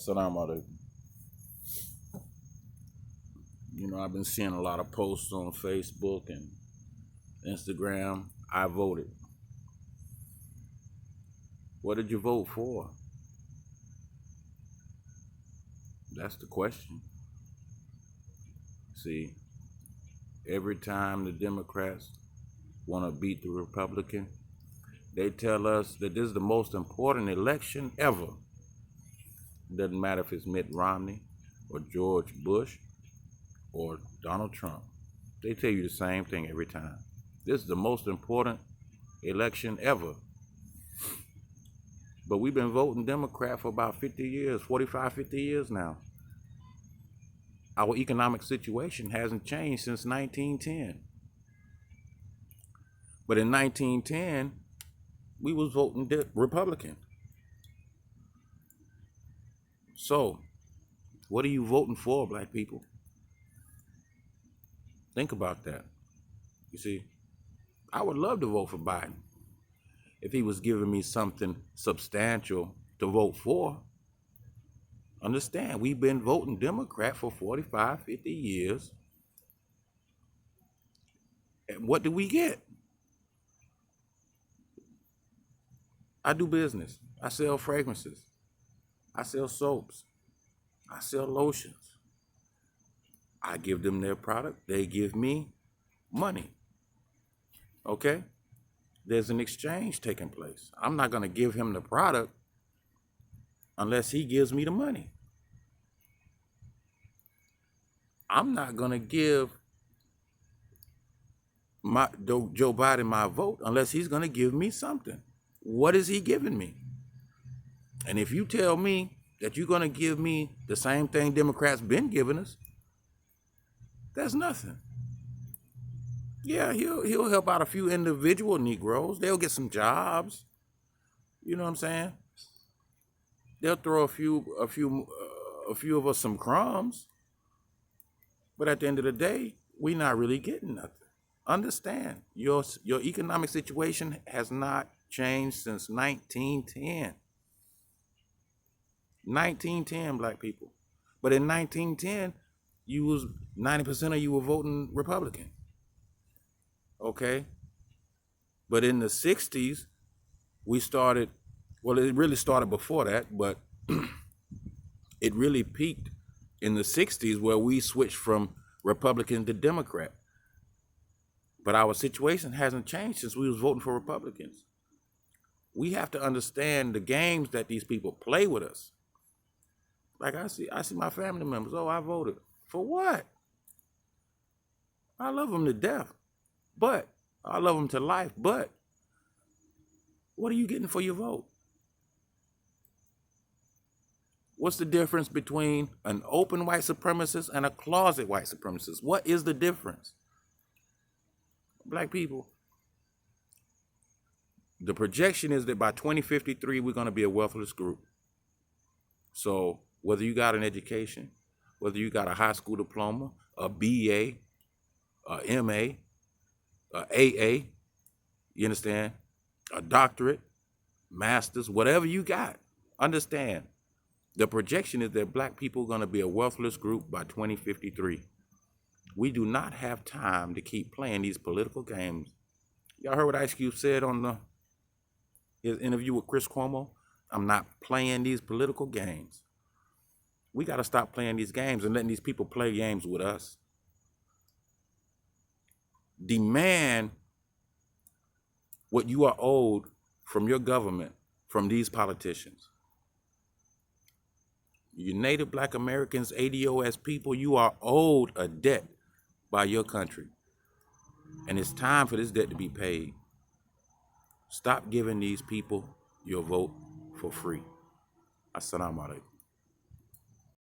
Salam alaikum. I've been seeing a lot of posts on Facebook and Instagram. I voted. What did you vote for? That's the question. See, every time the Democrats want to beat the Republican, they tell us that this is the most important election ever. Doesn't matter if it's Mitt Romney or George Bush or Donald Trump. They tell you the same thing every time. This is the most important election ever. But we've been voting Democrat for about 50 years, 45, 50 years now. Our economic situation hasn't changed since 1910. But in 1910, we was voting Republican. So, what are you voting for, black people? Think about that. You see, I would love to vote for Biden if he was giving me something substantial to vote for. Understand, we've been voting Democrat for 45, 50 years. And what do we get? I do business. I sell fragrances. I sell soaps. I sell lotions. I give them their product. They give me money. Okay? There's an exchange taking place. I'm not going to give him the product unless he gives me the money. I'm not going to give Joe Biden my vote unless he's going to give me something. What is he giving me? And if you tell me that you're going to give me the same thing Democrats been giving us, that's nothing. Yeah, he'll help out a few individual Negroes. They'll get some jobs. You know what I'm saying? They'll throw a few of us some crumbs. But at the end of the day, we're not really getting nothing. Understand, your economic situation has not changed since 1910. 1910, black people. But in 1910, 90% of you were voting Republican. Okay? But in the 60s, we started, well, it really started before that, but it really peaked in the 60s where we switched from Republican to Democrat. But our situation hasn't changed since we was voting for Republicans. We have to understand the games that these people play with us. Like I see my family members, oh, I voted. For what? I love them to death, but I love them to life, but what are you getting for your vote? What's the difference between an open white supremacist and a closet white supremacist? What is the difference? Black people, the projection is that by 2053, we're going to be a wealthless group. So whether you got an education, whether you got a high school diploma, a BA, a MA, a AA, you understand? A doctorate, master's, whatever you got, understand. The projection is that black people are going to be a wealthless group by 2053. We do not have time to keep playing these political games. Y'all heard what Ice Cube said on his interview with Chris Cuomo? I'm not playing these political games. We got to stop playing these games and letting these people play games with us. Demand what you are owed from your government, from these politicians. You Native Black Americans, ADOS people, you are owed a debt by your country. And it's time for this debt to be paid. Stop giving these people your vote for free. Assalamu alaikum.